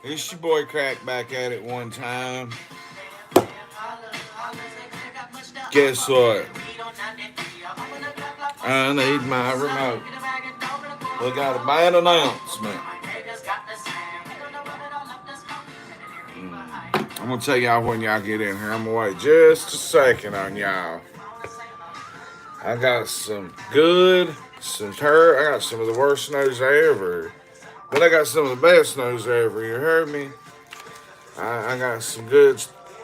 It's your boy Crack back at it one time. Guess what? I need my remote. We got a bad announcement. I'm gonna tell y'all when y'all get in here. I'm gonna wait just a second on y'all. I got some good, I got some of the worst news ever. But I got some of the best news ever. You heard me? I got some good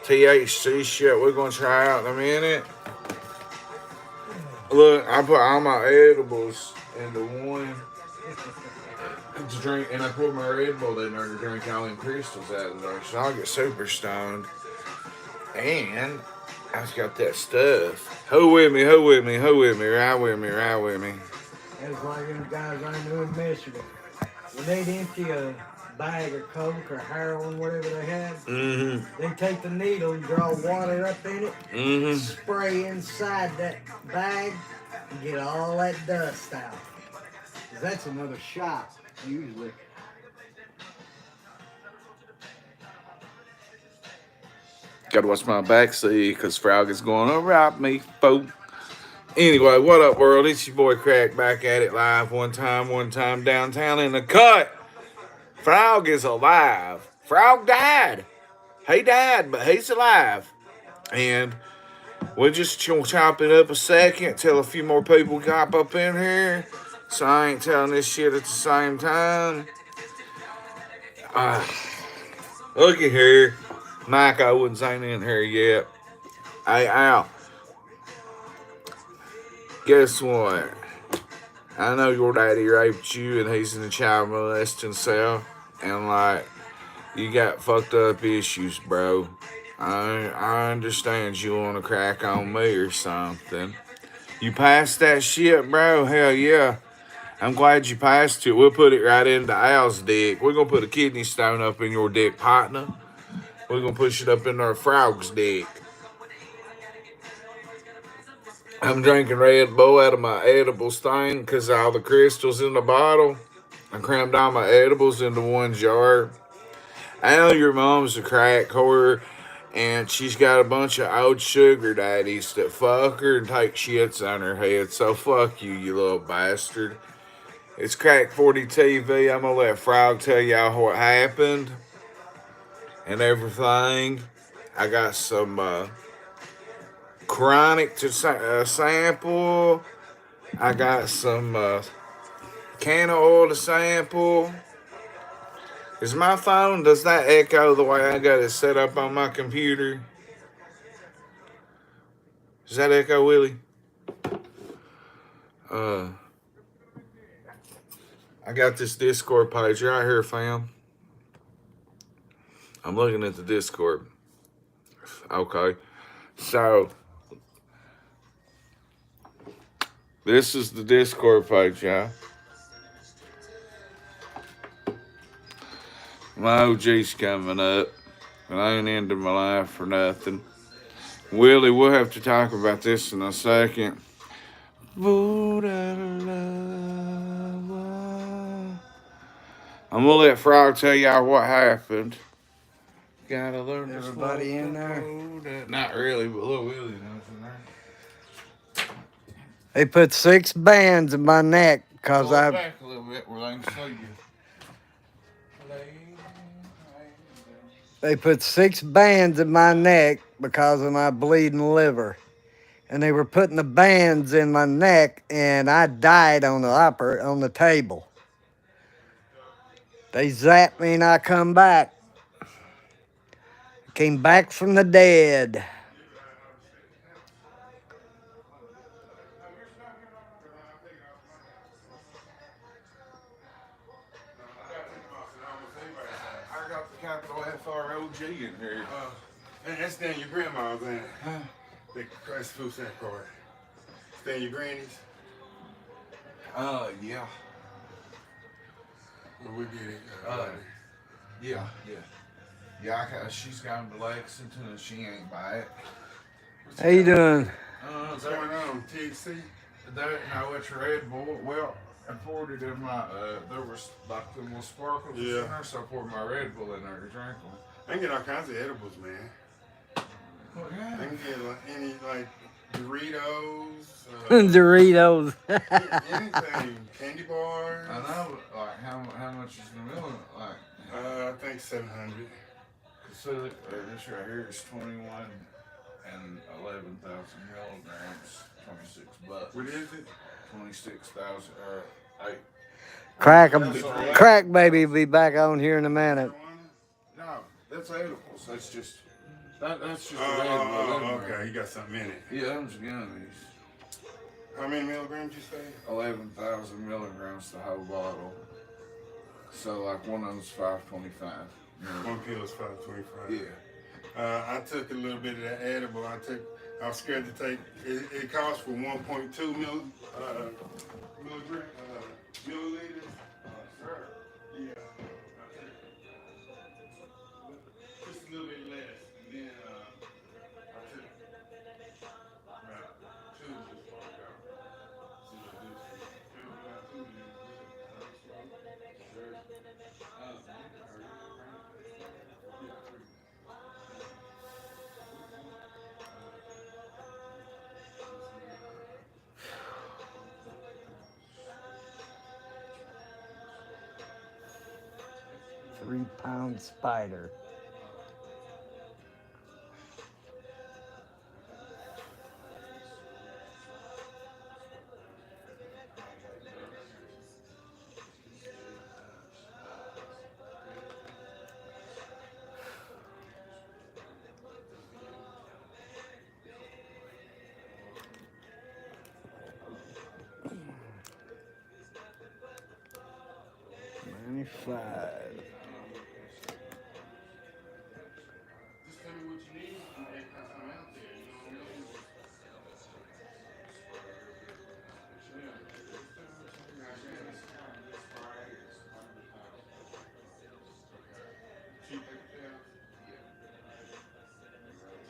THC shit we're gonna try out in a minute. Look, I put all my edibles into one to drink, and I put my Red Bull in there to drink all them crystals out of there. So I'll get super stoned. And I've got that stuff. Who with me? Who with me? Who with me? Ride with me? Ride with me? It's like them guys I knew in Michigan. When they'd empty a bag of coke or heroin, whatever they have, they take the needle and draw water up in it, spray inside that bag, and get all that dust out. 'Cause that's another shot, usually. Gotta watch my backseat because Frog is going to rob me, folks. Anyway, what up, world? It's your boy Crack back at it live one time downtown in the cut. Frog is alive. Frog died. He died, but he's alive. And we'll just chop it up a second, tell a few more people hop up in here. So I ain't telling this shit at the same time. Look at here. Mike Owens ain't in here yet. Hey, Al. Guess what? I know your daddy raped you and he's in the child molesting cell. And, like, you got fucked up issues, bro. I understand you want to crack on me or something. You passed that shit, bro? Hell yeah. I'm glad you passed it. We'll put it right into Al's dick. We're going to put a kidney stone up in your dick, partner. We're going to push it up in our frog's dick. I'm drinking Red Bull out of my edibles thing because all the crystals in the bottle. I crammed all my edibles into one jar. I know your mom's a crack whore, and she's got a bunch of old sugar daddies that fuck her and take shits on her head. So fuck you, you little bastard. It's Crack 40 TV. I'm gonna let Frog tell y'all what happened and everything. I got some chronic to sample. I got some can of oil to sample. Is my phone, does that echo the way I got it set up on my computer? Does that echo, Willie? I got this Discord page right here, fam. I'm looking at the Discord. Okay. So, this is the Discord page, y'all. My OG's coming up, and I ain't ending my life for nothing. Willie, we'll have to talk about this in a second. I'm gonna let Frog tell y'all what happened. Gotta learn to Everybody in there? Not really, but little Willie knows in there. They put 6 bands in my neck because Pull it back a little bit where they can see you. They put 6 bands in my neck because of my bleeding liver. And they were putting the bands in my neck, and I died on the table. They zapped me, and I come back. Came back from the dead. I got the capital FROG in here. That's staying your grandma's, ain't it? Huh? That's the food stamp card. Staying your granny's? Yeah. Well, we get it. Yeah. She's gone to Lexington and she ain't back. How you doing? What's going on, THC? No, it's Red Bull. Well, I poured it in my, there was like the little sparkles in Yeah. there, so I poured my Red Bull in there to drink them. I can get all kinds of edibles, man. Well, yeah. I can get like any like Doritos, Doritos. anything, candy bars. I know, like, how much is the million? Like, I think 700. so this right here is 21 and 11,000 milligrams, $26. What is it? 26,000 or eight. Crack, That's all right. crack baby will be back on here in a minute. Marijuana? No, that's edibles. That's just that's just a Red Oh, Bull. okay. You got something in it. Yeah, them's gummies. How many milligrams you say? 11,000 milligrams the whole bottle. So like one of them's 525. One pill is 525. Yeah. I took a little bit of that edible. I was scared to take. It costs for 1.2 milliliters. Sure. Yeah. Just a little bit less, and then I took about two just before I go. See what it do. About two minutes. 3-pound spider. $95. Just tell me what you need, and then I'm out there. You know what I mean? Cheap pill.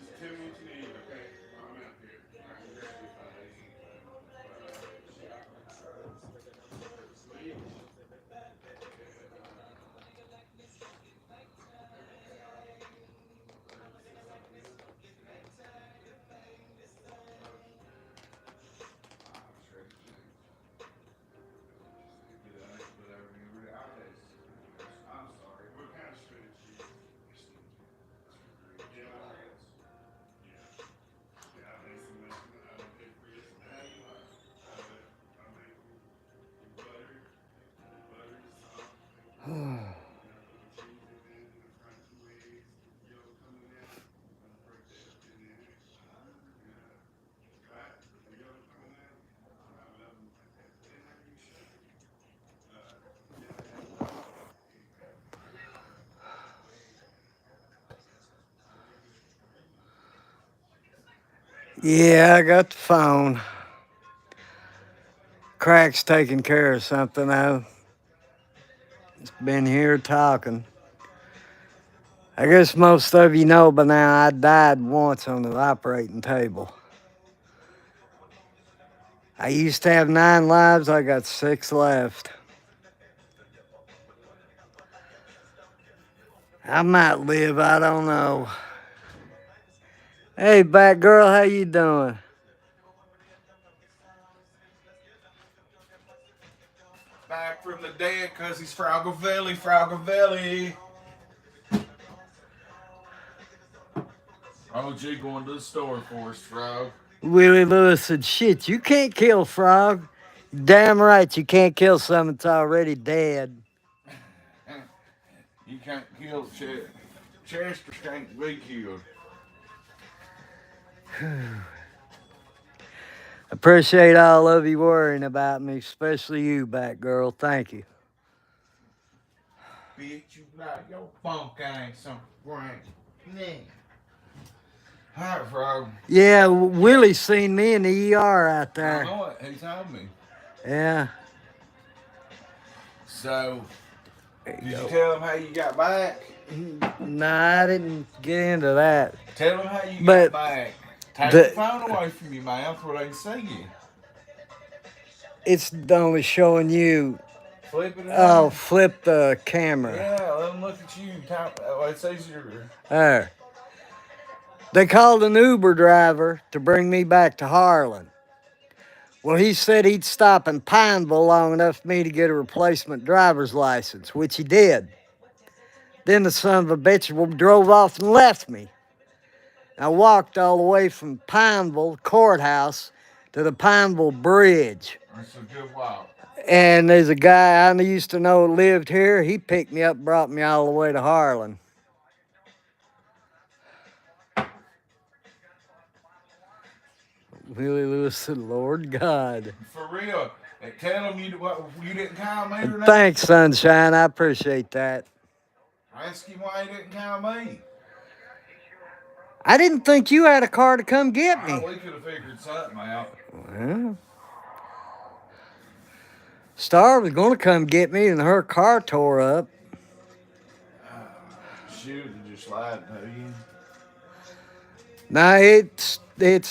Just tell me what you need, okay? I'm out there. I can grab you What kind of strategy? Yeah. Yeah, I make some pay for yesterday. I make butter, salt, cheese, and then fry 2 eggs, yellow coming out. Break that up in there. Right? The yellow coming out. I love them like that. Then I can show you. Yeah, I got the phone. Crack's taking care of something though. It's been here talking. I guess most of you know by now I died once on the operating table. I used to have 9 lives, I got 6 left. I might live, I don't know. Hey, Batgirl, how you doing? Back from the dead, cause he's Fraugavelli, Fraugavelli. OG going to the store for us, Frog. Willie Lewis said, shit, you can't kill Frog. Damn right, you can't kill something that's already dead. You can't kill Chester can't be killed. Appreciate all of you worrying about me, especially you, Batgirl. Thank you. Bitch, you like your funk ain't some brain. Alright, Frog. Yeah, Willie seen me in the ER out I there. know it, he told me. Yeah. So, did you tell him how you got back? Nah, I didn't get into that. Tell him how you But got back. Take the- the phone away from your mouth where they can see you. It's only showing you. Flip it Oh, around. flip the camera. Yeah, let them look at you. It says you're. There. They called an Uber driver to bring me back to Harlan. Well, he said he'd stop in Pineville long enough for me to get a replacement driver's license, which he did. Then the son of a bitch drove off and left me. I walked all the way from Pineville courthouse to the Pineville Bridge. That's a good walk. And there's a guy I used to know lived here. He picked me up, brought me all the way to Harlan. Willie Lewis said, Lord God. For real. Tell them you didn't call me or nothing. Thanks, Sunshine. I appreciate that. Ask him why he didn't call me. I didn't think you had a car to come get me. We could have figured something out. Well, Star was going to come get me, and her car tore up. Shoot, and just slide to you. Now it's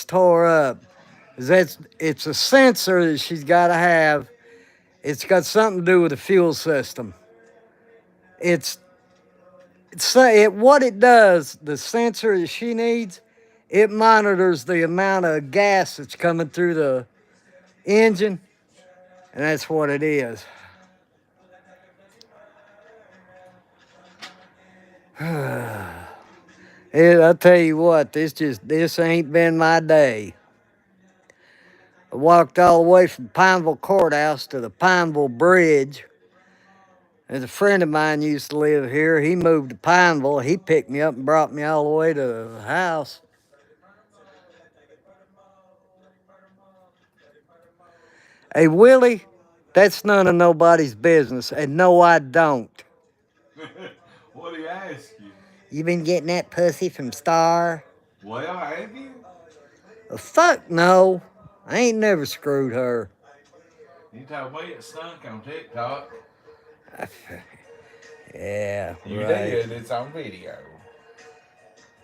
tore up. It's a sensor that she's got to have. It's got something to do with the fuel system. What it does, the sensor that she needs, it monitors the amount of gas that's coming through the engine, and that's what it is. I'll tell you what, this ain't been my day. I walked all the way from Pineville Courthouse to the Pineville Bridge. There's a friend of mine used to live here. He moved to Pineville. He picked me up and brought me all the way to the house. Hey, Willie, that's none of nobody's business. And no, I don't. What do you ask you? You been getting that pussy from Star? Well, have you? Fuck no. I ain't never screwed her. You told me it stunk on TikTok. Yeah, You right. did. It's on video.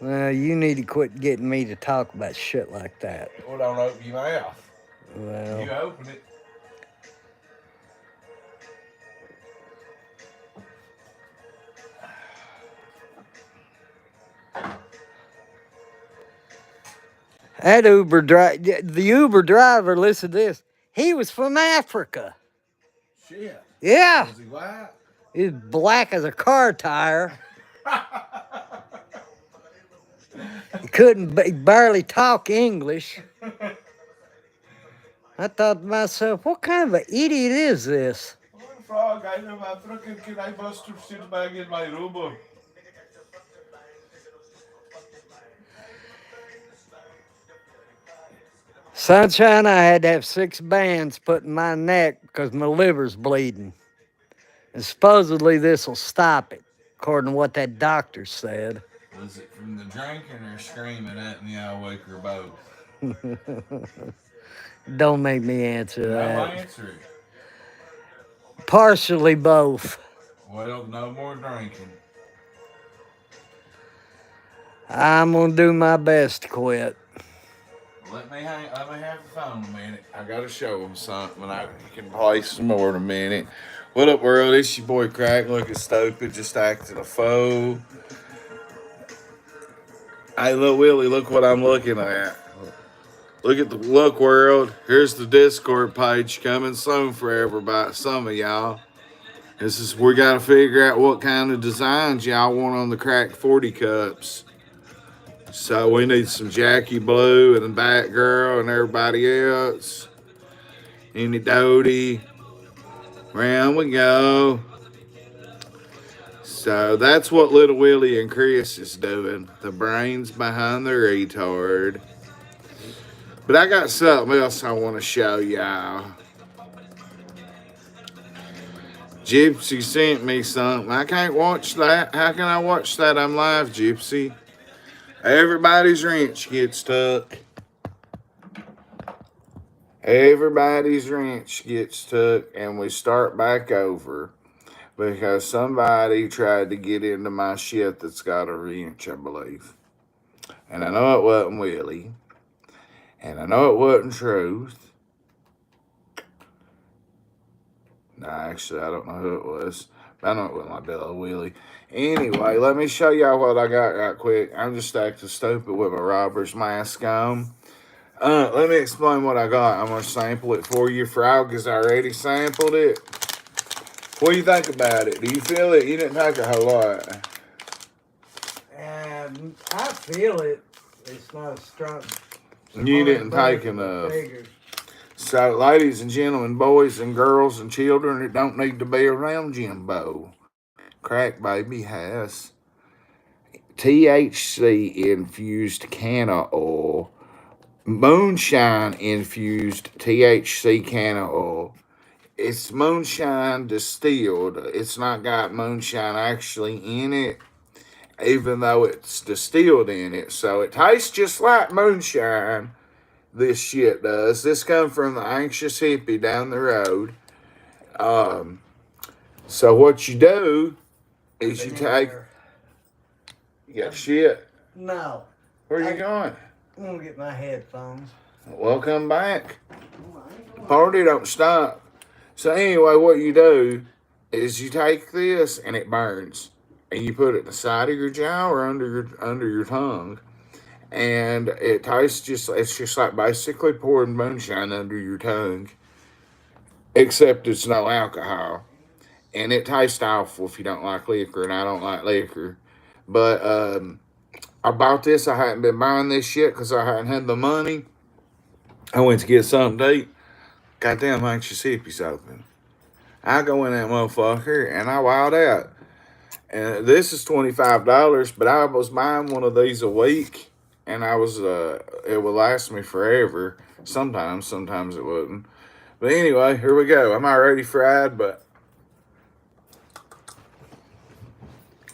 Well, you need to quit getting me to talk about shit like that. Well, don't open your mouth. Well, You open it. that the Uber driver, listen to this. He was from Africa. Shit. Yeah. Was he white? He's black as a car tire. He barely talk English. I thought to myself, what kind of an idiot is this? Frog, I know my freaking can I bust your shit bag in my room? Sunshine, I had to have 6 bands put in my neck because my liver's bleeding. And supposedly this will stop it, according to what that doctor said. Was it from the drinking or screaming at me all week or both? Don't make me answer that. I'll answer it. Partially both. Well, no more drinking. I'm going to do my best to quit. Let me have the phone a minute. I gotta show them something. I can play some more in a minute. What up, world? It's your boy Crack. Looking stupid, just acting a foe. Hey, look, Willie, look what I'm looking at. Look at the look, world. Here's the Discord page coming soon for everybody. Some of y'all. We gotta figure out what kind of designs y'all want on the Crack 40 cups. So we need some Jackie Blue and the Batgirl and everybody else. Any Doty. Round we go. So that's what Little Willie and Chris is doing. The brains behind the retard. But I got something else I want to show y'all. Gypsy sent me something. I can't watch that. How can I watch that? I'm live, Gypsy. Everybody's wrench gets tucked. Everybody's wrench gets tucked, and we start back over because somebody tried to get into my shit that's got a wrench, I believe. And I know it wasn't Willie. And I know it wasn't Truth. Nah, actually, I don't know who it was. I know it was my Della Willie. Anyway, let me show y'all what I got right quick. I'm just acting stupid with my robber's mask on. Let me explain what I got. I'm going to sample it for you. Frog has already sampled it. What do you think about it? Do you feel it? You didn't take a whole lot. I feel it. It's not a strong. You didn't take enough. So, ladies and gentlemen, boys and girls and children that don't need to be around Jimbo, Crack Baby has THC infused canna oil, moonshine infused THC canna oil. It's moonshine distilled. It's not got moonshine actually in it, even though it's distilled in it. So it tastes just like moonshine. This shit does. This comes from the anxious hippie down the road. So what you do is you take. You got shit. No. Where are you going? I'm gonna get my headphones. Welcome back. Party don't stop. So anyway, what you do is you take this and it burns, and you put it in the side of your jaw or under your tongue, and it tastes it's just like basically pouring moonshine under your tongue, except it's no alcohol, and it tastes awful if you don't like liquor, and I don't like liquor, but I bought this. I hadn't been buying this shit because I hadn't had the money. I went to get something to eat. Goddamn anxious hippies open. I go in that motherfucker and I wild out. And this is $25, but I was buying one of these a week, and it would last me forever. Sometimes it wouldn't. But anyway, here we go. I'm already fried, but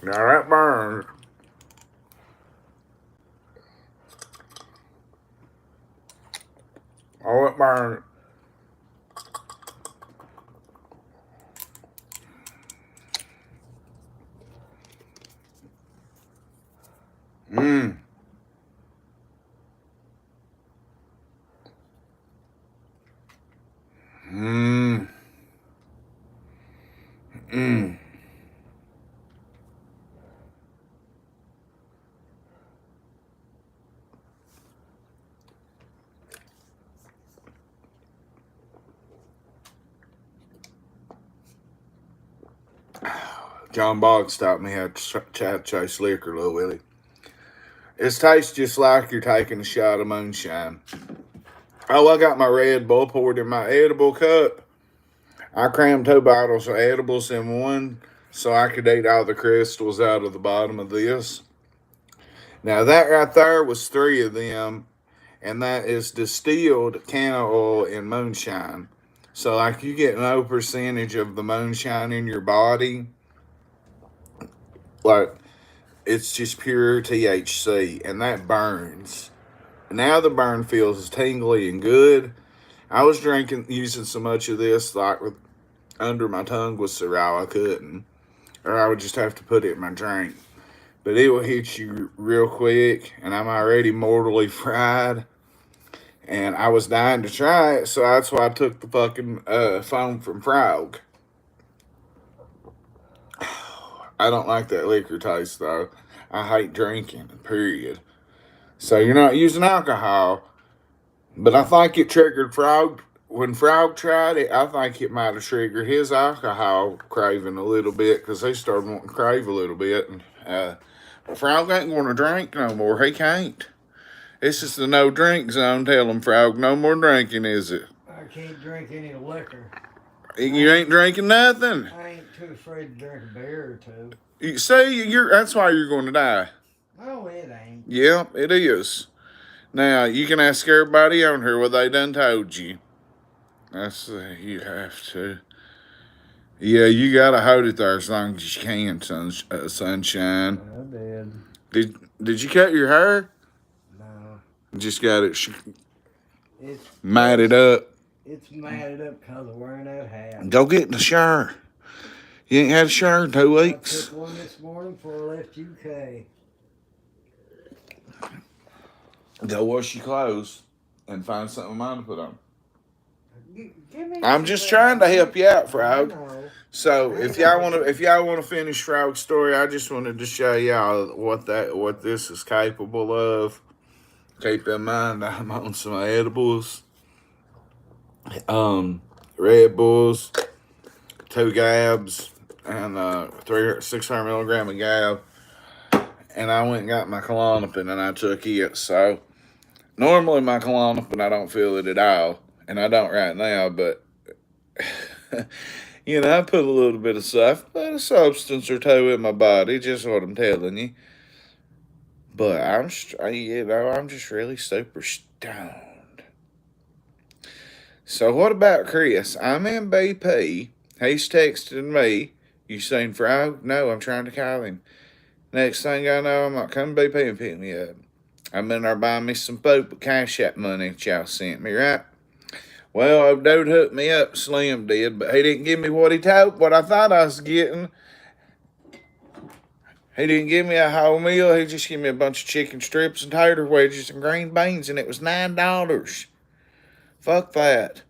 now that burns. Oh, it burns. Mmm. Mmm. Mmm. John Boggs taught me how to chase liquor, Lil Willie. It tastes just like you're taking a shot of moonshine. Oh, I got my Red Bull poured in my edible cup. I crammed 2 bottles of edibles in one so I could eat all the crystals out of the bottom of this. Now, that right there was 3 of them, and that is distilled canna oil and moonshine. So, like, you get no percentage of the moonshine in your body. Like, it's just pure THC, and that burns. Now the burn feels tingly and good. I was using so much of this, like, under my tongue was so raw I couldn't. Or I would just have to put it in my drink. But it will hit you real quick, and I'm already mortally fried. And I was dying to try it, so that's why I took the fucking phone from Frog. I don't like that liquor taste, though. I hate drinking, period. So you're not using alcohol. But I think it triggered Frog. When Frog tried it, I think it might have triggered his alcohol craving a little bit because he started wanting to crave a little bit. And Frog ain't going to drink no more. He can't. This is the no drink zone. Tell him, Frog, no more drinking, is it? I can't drink any liquor. You ain't drinking nothing. I ain't too afraid to drink a beer or two. You see, that's why you're going to die. No, it ain't. Yeah, it is. Now, you can ask everybody on here what they done told you. You have to. Yeah, you gotta hold it there as long as you can, sunshine. I did. Did you cut your hair? No. Just got it It's matted up. It's matted up because of wearing that hat. Go get in the shower. You ain't had a shower in 2 weeks. I took one this morning before I left UK. Go wash your clothes and find something of mine to put on. Give me I'm some just trying to help you out, I Frog. know. So if y'all wanna finish Frog's story, I just wanted to show y'all what this is capable of. Keep in mind I'm on some edibles, um, Red Bulls, 2 gabs, and 600 milligram of gab, and I went and got my Klonopin and I took it. So normally my Klonopin I don't feel it at all, and I don't right now, but I put a little bit of stuff, a substance or two in my body, just what I'm telling you. But I'm just really super stoned. So what about Chris? I'm in BP. He's texting me. You seen Frog? No, I'm trying to call him. Next thing I know, I'm not coming to BP and pick me up. I'm in there buying me some food with Cash App money that y'all sent me, right? Well, old dude hooked me up, Slim did, but he didn't give me what I thought I was getting. He didn't give me a whole meal. He just gave me a bunch of chicken strips and tater wedges and green beans, and it was $9. Fuck that.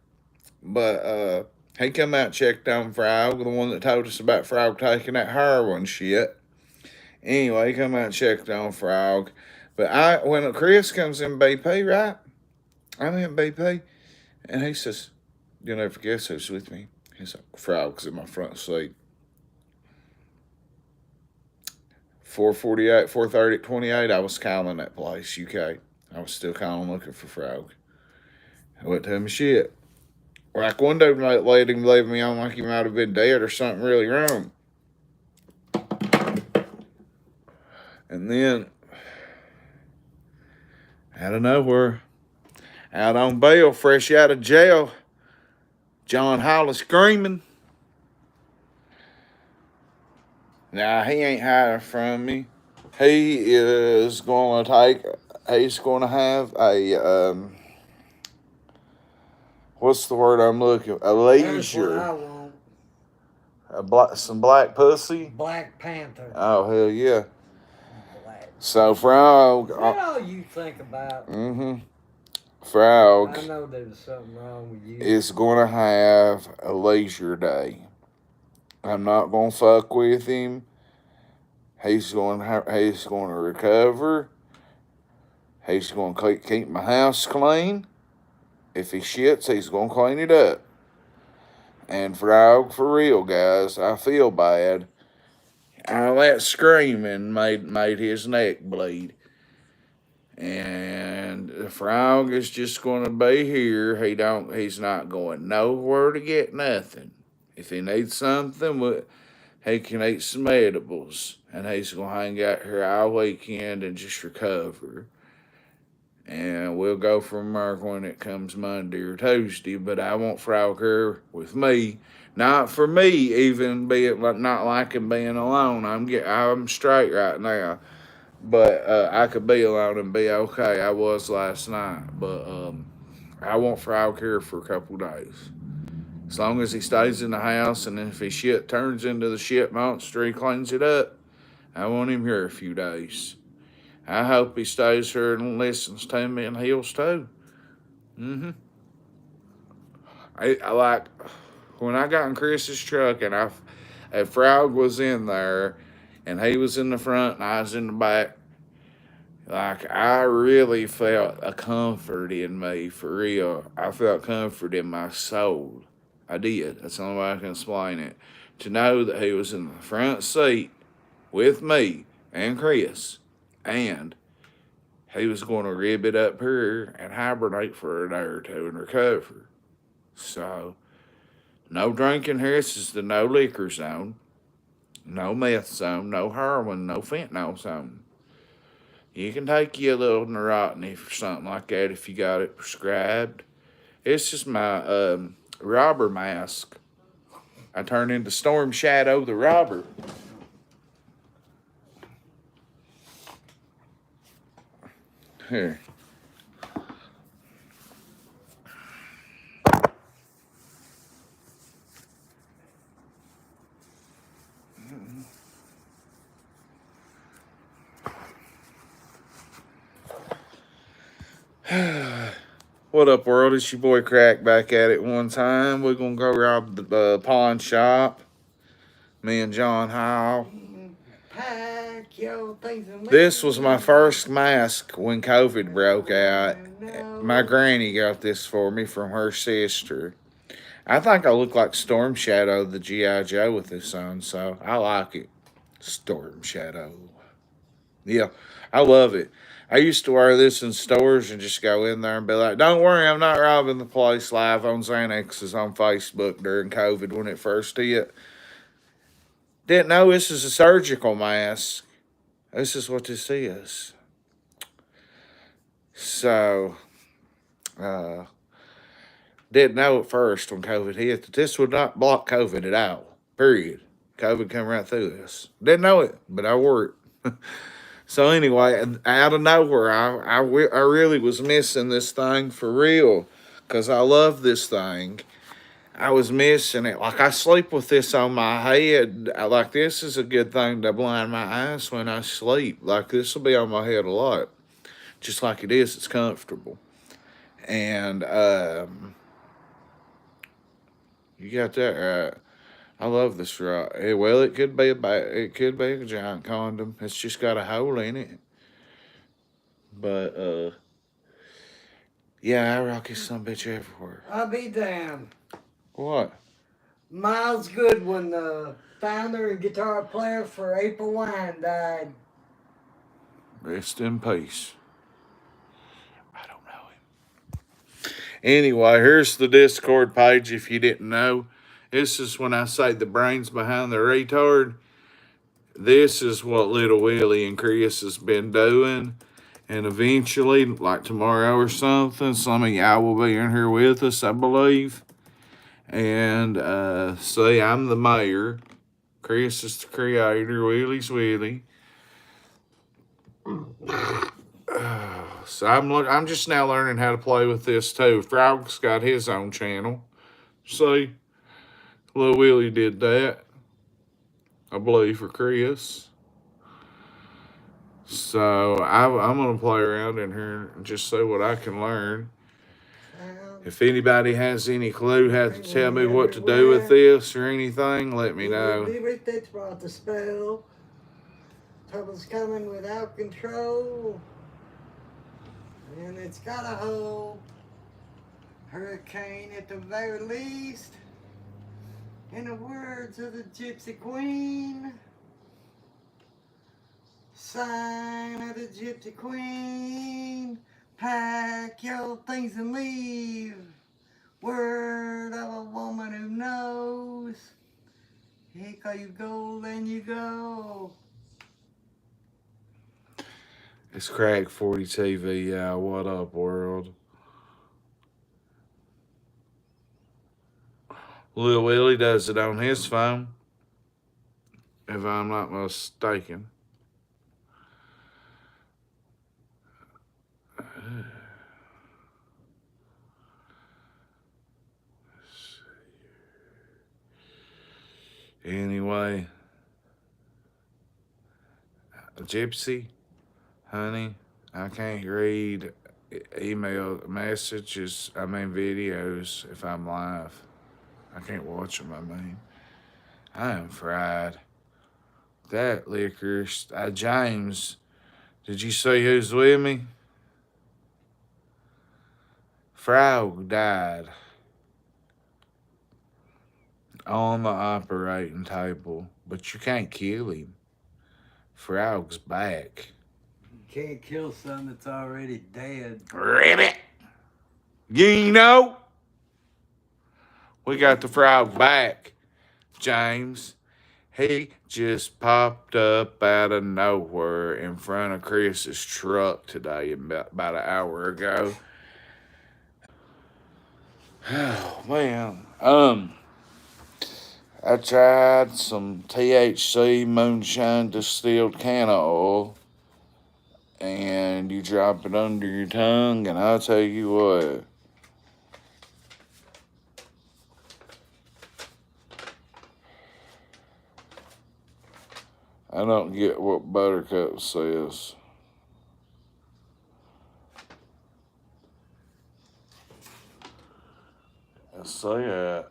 But he come out and checked on Frog, the one that told us about Frog taking that heroin shit. Anyway, he come out and checked on Frog. But when Chris comes in BP, right? I'm in BP, and he says, "You'll never guess who's with me." He's like, Frog's in my front seat. 4:48, 4:30, 28. I was calling that place, UK. I was still calling looking for Frog. I wouldn't tell me shit. Like one day, lady leaving me on like he might have been dead or something really wrong. And then, out of nowhere, out on bail, fresh out of jail, John Hollis screaming. Now, he ain't hiding from me. He's going to have what's the word I'm looking for? A That's what I leisure. want. Some black pussy. Black Panther. Oh, hell yeah. Black. So, Frog. Is that all you think about? Frog I know there was something wrong with you. is going to have a leisure day. I'm not going to fuck with him. He's going to recover. He's going to keep my house clean. If he shits, he's going to clean it up. And Frog, for real, guys, I feel bad. All that screaming made his neck bleed. And the Frog is just going to be here. He's not going nowhere to get nothing. If he needs something, he can eat some edibles. And he's going to hang out here all weekend and just recover. And we'll go from there when it comes Monday or Tuesday. But I want Frog here with me. Not for me, even not liking being alone. I'm straight right now. But I could be alone and be okay. I was last night. But I want Frog here for a couple days. As long as he stays in the house, and if his shit turns into the shit monster, he cleans it up. I want him here a few days. I hope he stays here and listens to me and heals too. I like when I got in Chris's truck and a Frog was in there, and he was in the front and I was in the back. Like, I really felt a comfort in me, for real. I felt comfort in my soul. I did. That's the only way I can explain it. To know that he was in the front seat with me and Chris, and he was going to rib it up here and hibernate for a day or two and recover. So, no drinking here. This is the no liquor zone, no meth zone, no heroin, no fentanyl zone. You can take you a little neurotiny for something like that if you got it prescribed. It's just my robber mask. I turned into Storm Shadow the robber. Here. What up, world? It's your boy Crack back at it one time. We're gonna go rob the pawn shop. Me and John Howell. Pack your things and This was my leave. first mask when COVID broke out. My granny got this for me from her sister. I think I look like Storm Shadow, the G.I. Joe, with this on, so I like it. Storm Shadow. Yeah, I love it. I used to wear this in stores and just go in there and be like, don't worry, I'm not robbing the place, live on Xanaxes on Facebook during COVID when it first hit. Didn't know this is a surgical mask. This is what this is. So, uh, didn't know at first when COVID hit that this would not block COVID at all. Period. COVID come right through this. Didn't know it, but I wore it. So anyway, out of nowhere, I really was missing this thing for real because I love this thing. I was missing it. Like I sleep with this on my head. Like this is a good thing to blind my eyes when I sleep. Like this will be on my head a lot. Just like it is, it's comfortable. And you got that right. I love this right. Well, it could be it could be a giant condom. It's just got a hole in it. But yeah, I rock this some bitch everywhere. I'll be damned. What? Miles Goodwin, the founder and guitar player for April Wine, died. Rest in peace. I don't know him. Anyway, here's the Discord page if you didn't know. This is when I say the brains behind the retard. This is what Little Willie and Chris has been doing. And eventually, like tomorrow or something, some of y'all will be in here with us, I believe. And see, I'm the mayor. Chris is the creator. Willie's Willie. So I'm just now learning how to play with this too. Frog's got his own channel. See, Lil Willie did that, I believe, for Chris. So I'm gonna play around in here and just see what I can learn. If anybody has any clue how to tell me what to do with this or anything, let me know. That's brought the spell. Trouble's coming without control. And it's got a hole. Hurricane at the very least. In the words of the Gypsy Queen. Sign of the Gypsy Queen. Pack your things and leave. Word of a woman who knows. Here you go, then you go. It's Crack 40 TV, y'all. What up, world? Lil Willie does it on his phone, if I'm not mistaken. Anyway, Gypsy, honey, I can't read email messages, videos if I'm live. I can't watch them, I am fried. That liquor, James, did you see who's with me? Frog died on the operating table, but you can't kill him. Frog's back. You can't kill something that's already dead. Ribbit! You know? We got the frog back, James. He just popped up out of nowhere in front of Chris's truck today about an hour ago. Oh, man. I tried some THC moonshine distilled can of oil, and you drop it under your tongue, and I'll tell you what. I don't get what Buttercup says. See that.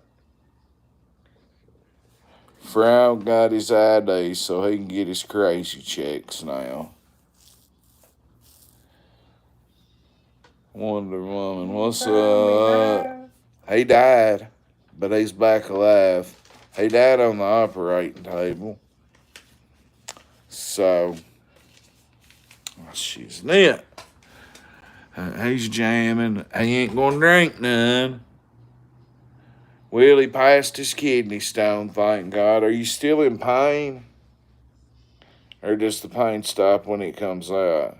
Frog got his ID so he can get his crazy checks now. Wonder Woman, what's up? He died, but he's back alive. He died on the operating table. So, she's neat. He's jamming. He ain't gonna drink none. Willie passed his kidney stone, thank God. Are you still in pain? Or does the pain stop when it comes out?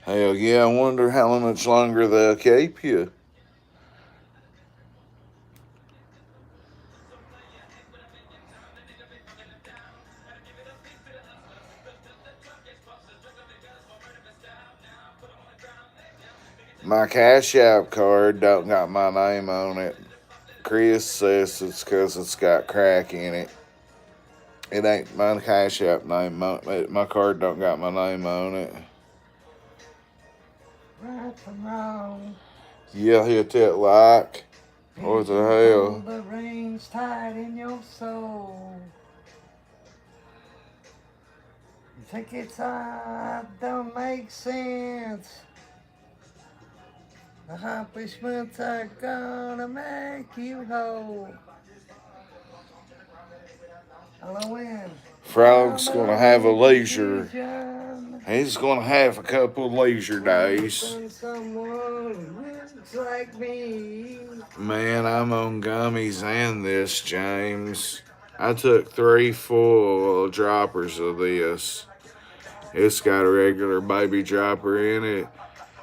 Hell yeah, I wonder how much longer they'll keep you. My Cash App card don't got my name on it. Chris says it's because it's got crack in it. It ain't my Cash App name. My card don't got my name on it. Right from wrong. Yeah, hit that like. What the hell? The reins tied in your soul. You think it's don't make sense. Accomplishments are gonna make you whole. Halloween. Frog's gonna have a leisure. He's gonna have a couple of leisure days. Someone looks like me. Man, I'm on gummies and this, James. I took 3 full droppers of this. It's got a regular baby dropper in it,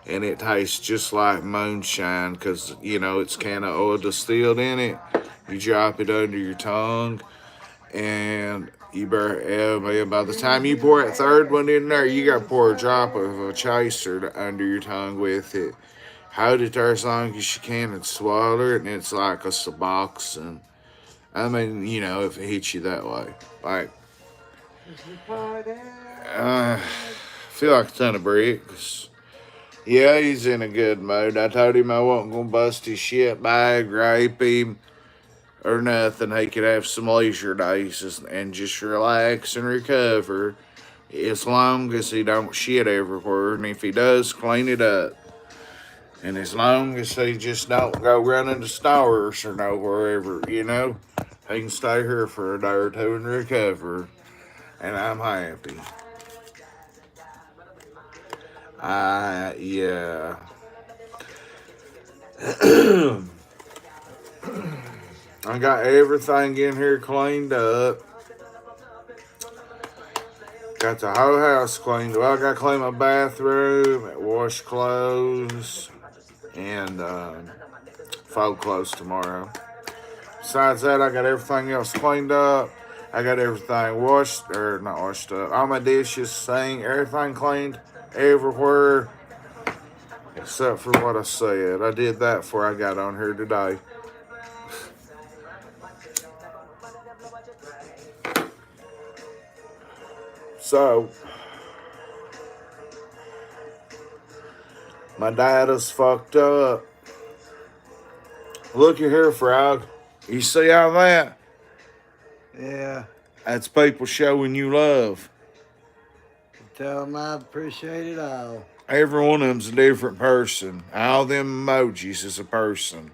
and it tastes just like moonshine because, you know, it's can of oil distilled in it. You drop it under your tongue, and man, by the time you pour that third one in there, you got to pour a drop of a chaser under your tongue with it. Hold it there as long as you can and swallow it, and it's like a Suboxone. I mean, you know, if it hits you that way. Like, I feel like a ton of bricks. Yeah, he's in a good mood. I told him I wasn't going to bust his shit bag, rape him, or nothing. He could have some leisure days and just relax and recover as long as he don't shit everywhere. And if he does, clean it up. And as long as he just don't go running to stores or nowhere ever, you know, he can stay here for a day or two and recover. And I'm happy. Yeah. I got everything in here cleaned up. Got the whole house cleaned. Well, I got to clean my bathroom, wash clothes, and fold clothes tomorrow. Besides that, I got everything else cleaned up. I got everything not washed up. All my dishes, sink, everything cleaned everywhere except for what I said. I did that before I got on here today. So, my data's fucked up. Looky here, Frog. You see all that? Yeah. That's people showing you love. Tell them I appreciate it all. Every one of them's a different person. All them emojis is a person.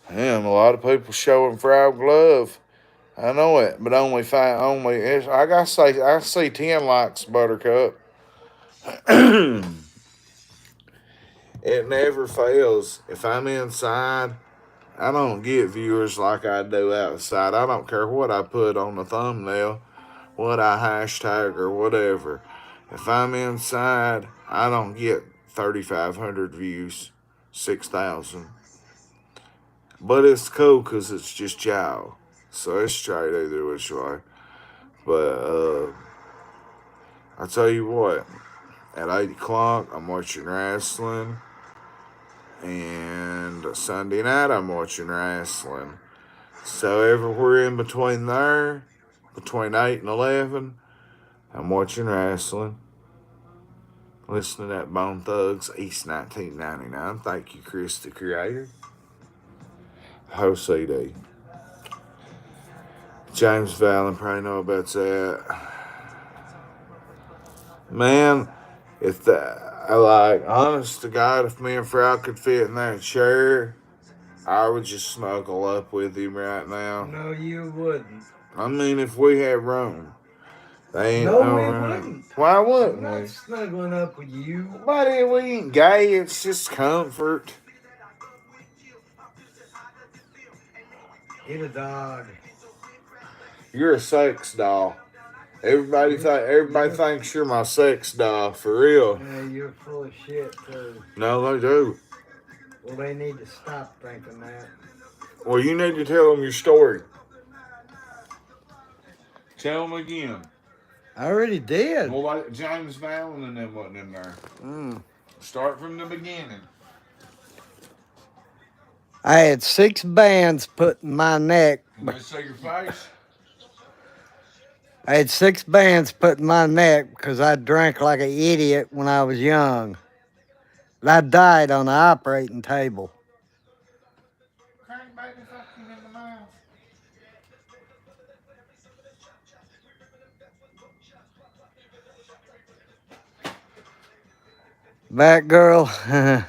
Damn, a lot of people showing Frog love. I know it, but only five. I see 10 likes, Buttercup. It never fails. If I'm inside, I don't get viewers like I do outside. I don't care what I put on the thumbnail, what I hashtag or whatever. If I'm inside, I don't get 3,500 views, 6,000. But it's cool because it's just y'all. So it's straight either which way. But I tell you what, at 8 o'clock, I'm watching wrestling. And and Sunday night I'm watching wrestling. So everywhere in between there, between 8 and 11, I'm watching wrestling. Listening to that Bone Thugs East 1999. Thank you, Chris the Creator. Whole CD. James Vallon probably know about that. Man, if that, I like, honest to God, if me and Frau could fit in that chair, I would just snuggle up with him right now. No, you wouldn't. I mean, if we had room. They ain't No, no we room. wouldn't. Why I'm wouldn't not we? snuggling up with you. Buddy, we ain't gay. It's just comfort. Get a dog. You're a sex doll. Everybody thinks you're my sex doll for real. Yeah, you're full of shit too. No, they do. Well, they need to stop thinking that. Well, you need to tell them your story. Tell them again. I already did. Well, like James Vallon and them wasn't in there. Start from the beginning. I had 6 bands put in my neck. Can they see your face? I had 6 bands put in my neck because I drank like an idiot when I was young. I died on the operating table. Crank baby fucking in the mouth. Batgirl.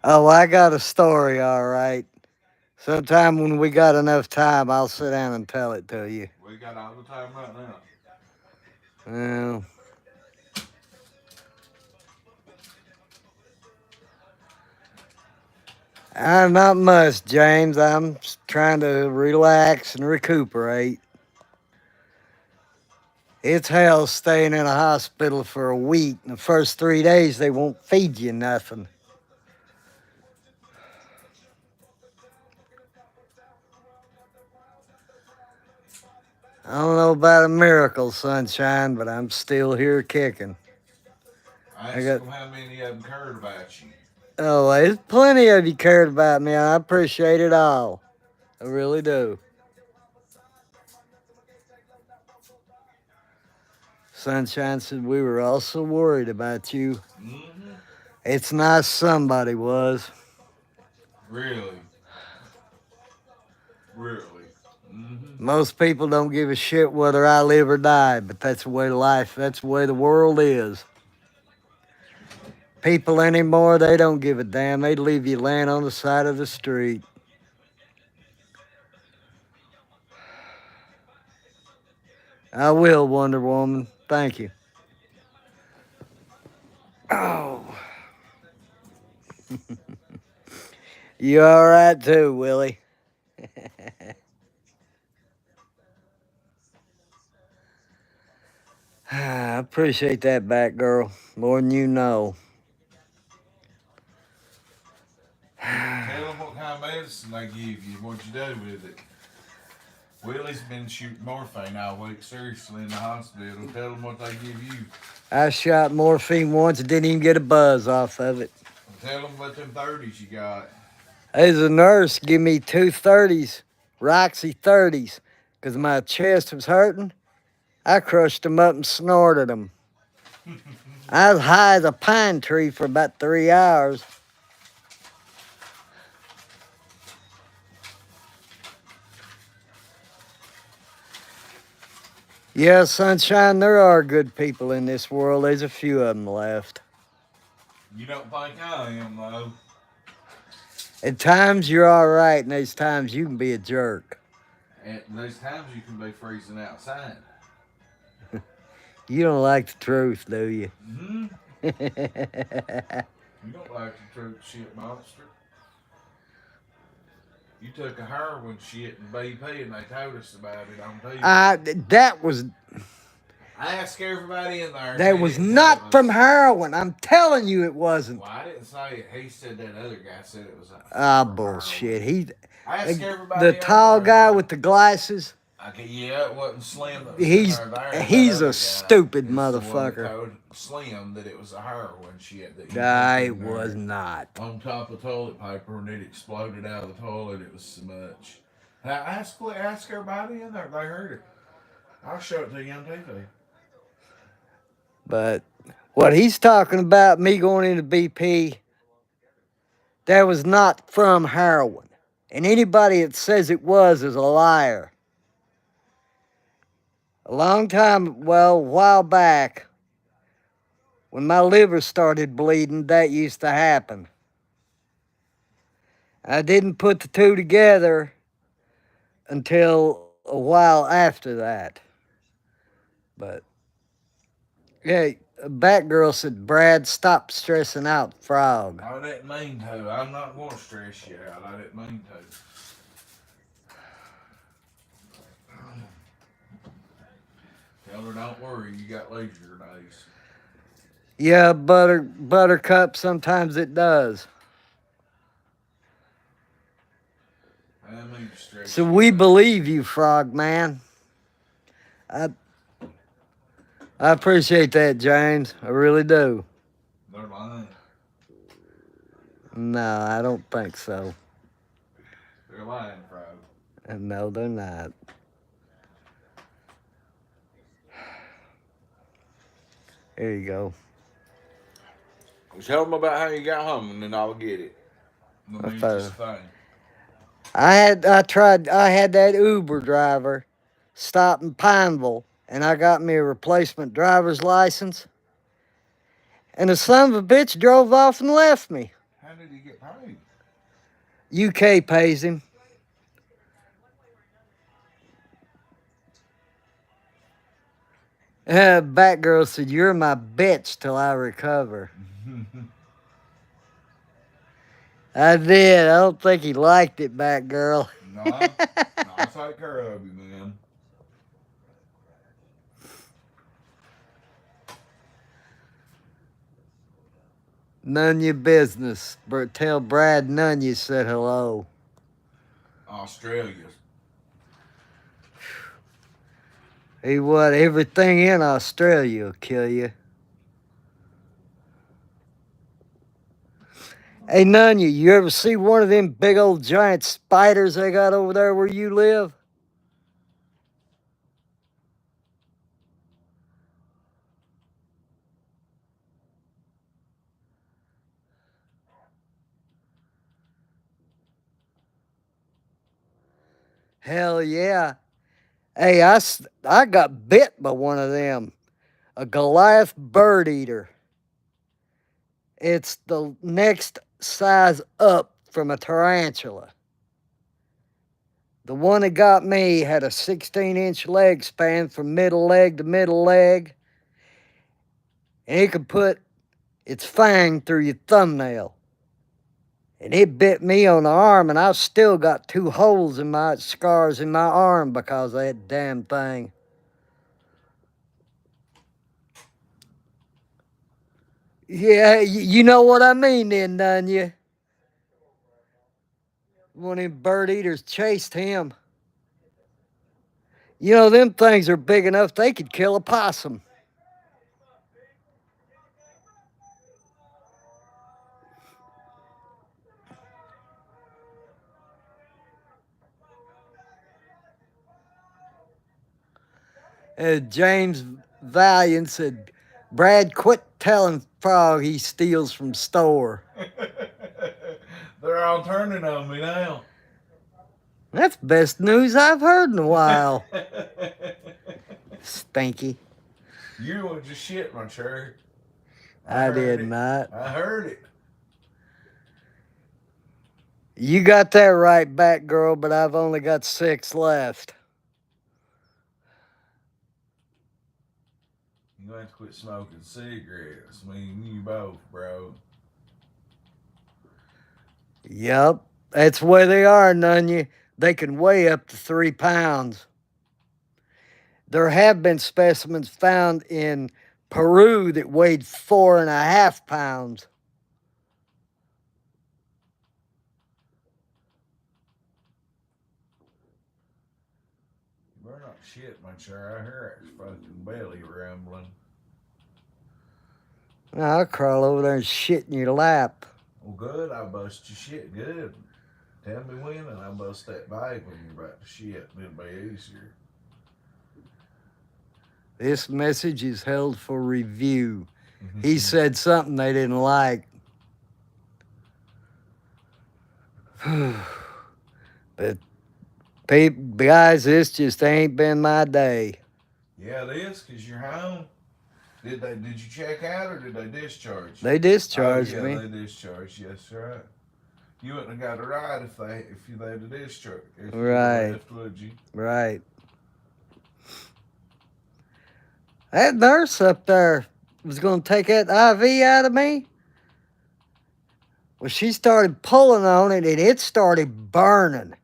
Oh, I got a story, all right. Sometime when we got enough time, I'll sit down and tell it to you. We got all the time right now. Well, not much, James. I'm trying to relax and recuperate. It's hell staying in a hospital for a week. The first 3 days, they won't feed you nothing. I don't know about a miracle, sunshine, but I'm still here kicking. I asked them how many of them cared about you. Oh, there's plenty of you cared about me. I appreciate it all. I really do. Sunshine said we were also worried about you. Mm-hmm. It's nice somebody was. Really? Really? Mm-hmm. Most people don't give a shit whether I live or die, but that's the way life, that's the way the world is. People anymore, they don't give a damn. They leave you laying on the side of the street. I will, Wonder Woman. Thank you. Oh. You all right too, Willie? I appreciate that, Batgirl. More than you know. Tell them what kind of medicine they give you, what you do with it. Willie's been shooting morphine all week, seriously, in the hospital. Tell them what they give you. I shot morphine once and didn't even get a buzz off of it. Tell them what them 30s you got. There's a nurse give me 2 30s, Roxy 30s, because my chest was hurting. I crushed them up and snorted them. I was high as a pine tree for about 3 hours. Yeah, sunshine, there are good people in this world. There's a few of them left. You don't think I am, though. At times you're all right, and there's times you can be a jerk. And there's times you can be freezing outside. You don't like the truth, do you? Mm-hmm. You don't like the truth, shit monster. You took a heroin shit in BP and they told us about it on TV. That was... I asked everybody in there. That was not from heroin. I'm telling you it wasn't. Well, I didn't say it. He said that other guy said it was. Bullshit. I asked everybody. The tall guy with the glasses. Yeah, it wasn't Slim that was in He's there. There, that he's a other guy. stupid It's the one that motherfucker. told Slim that it was a heroin shit that you put I in was there not. on top of toilet paper and it exploded out of the toilet. It was so much. Ask everybody in there. They heard it. I'll show it to you on TV. But what he's talking about, me going into BP, that was not from heroin. And anybody that says it was is a liar. A long time, well, a while back, when my liver started bleeding, that used to happen. I didn't put the two together until a while after that. But, yeah, Batgirl said, Brad, stop stressing out, Frog. I didn't mean to. I'm not going to stress you out. I didn't mean to. Tell her, don't worry. You got leisure days. Yeah, Buttercup, sometimes it does. I didn't mean to stress So you we out. believe you, Frog Man. I I appreciate that, James. I really do. They're lying. No, I don't think so. They're lying, bro. No, they're not. There you go. Tell them about how you got home, and then I'll get it. We'll I need thought- just fine. I had that Uber driver stop in Pineville, and I got me a replacement driver's license. And the son of a bitch drove off and left me. How did he get paid? UK pays him. Batgirl said, "You're my bitch till I recover." I did. I don't think he liked it, Batgirl. No, I'll take care of you, man. None your business. Tell Brad none you said hello. Australia. Hey, what? Everything in Australia will kill you. Hey, none you ever see one of them big old giant spiders they got over there where you live? Hell yeah. Hey, I got bit by one of them. A Goliath bird eater. It's the next size up from a tarantula. The one that got me had a 16-inch leg span from middle leg to middle leg, and it could put its fang through your thumbnail. And it bit me on the arm, and I've still got 2 holes in my scars in my arm because of that damn thing. Yeah, you know what I mean then, don't you? One of them bird eaters chased him. You know, them things are big enough they could kill a possum. James Valiant said, Brad, quit telling Frog he steals from store. They're all turning on me now. That's the best news I've heard in a while. Stinky. You would just shit my shirt. I did not. I heard it. You got that right, Batgirl, but I've only got 6 left. You have to quit smoking cigarettes. Me and you both, bro. Yep, that's where they are, Nunya. They can weigh up to 3 pounds. There have been specimens found in Peru that weighed 4.5 pounds. You shit, make sure I hear its fucking belly rumbling. I'll crawl over there and shit in your lap. Well, good, I'll bust your shit good. Tell me when, and I'll bust that bag when you're about to shit, and it'll be easier. This message is held for review. He said something they didn't like. But guys, this just ain't been my day. Yeah, it is, because you're home. Did you check out, or did they discharge you? They discharged yeah, me. They discharged. Yes, right. You wouldn't have got a ride if they'd have discharged. If Right. you left, would you? Right. That nurse up there was going to take that IV out of me. Well, she started pulling on it, and it started burning.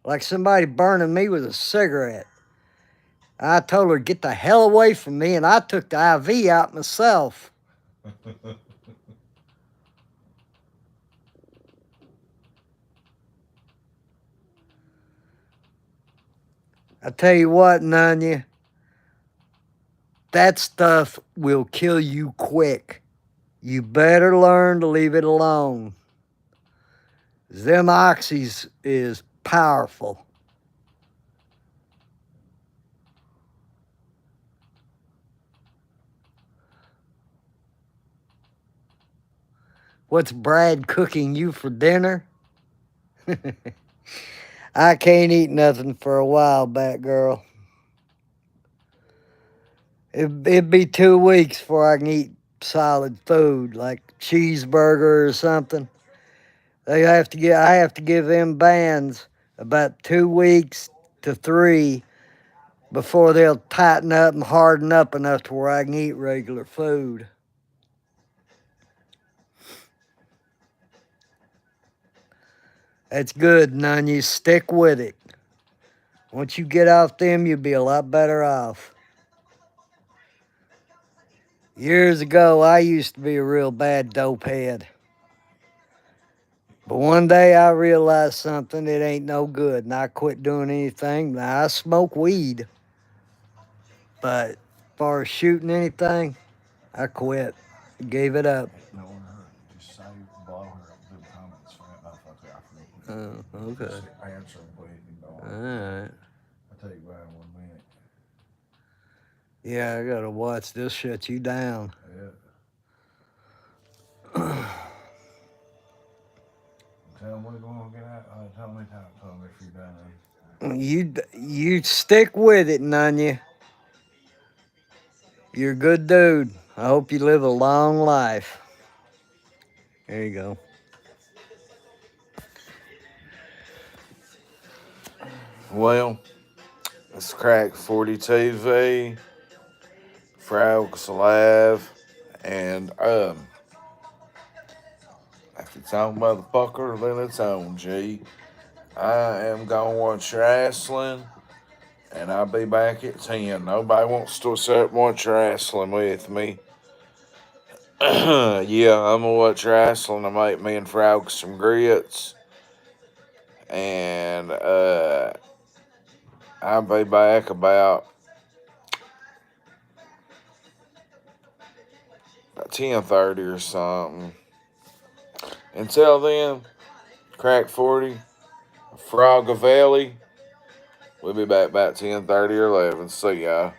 Like somebody burning me with a cigarette. I told her to get the hell away from me, and I took the IV out myself. I tell you what, Nunya, that stuff will kill you quick. You better learn to leave it alone. Them oxys is powerful. What's Brad cooking you for dinner? I can't eat nothing for a while, Batgirl. It'd be 2 weeks before I can eat solid food, like cheeseburger or something. I have to give them bands about 2 weeks to 3 before they'll tighten up and harden up enough to where I can eat regular food. That's good, Nunya. Stick with it. Once you get off them, you'll be a lot better off. Years ago, I used to be a real bad dope head. But one day I realized something, it ain't no good, and I quit doing anything. Now, I smoke weed, but as far as shooting anything, I quit. Gave it up. No one heard. Just say, blow her up, do comments. Oh, okay. Just answer them quick and go on. All right. I'll tell you about in 1 minute. Yeah, I gotta watch this shut you down. Yeah. Tell them we're going to get out. Tell me if you're done. You stick with it, Nunya. You're a good dude. I hope you live a long life. There you go. Well, it's Crack 40 TV, Frog's Alive, and if it's on, motherfucker, then it's on, G. I am gonna watch wrestling, and I'll be back at 10. Nobody wants to sit and watch wrestling with me. Yeah, I'm gonna watch wrestling. I make me and Frog some grits, and I'll be back about 10:30 or something. Until then, Crack 40, Frog Valley. We'll be back about 10:30 or 11. See y'all.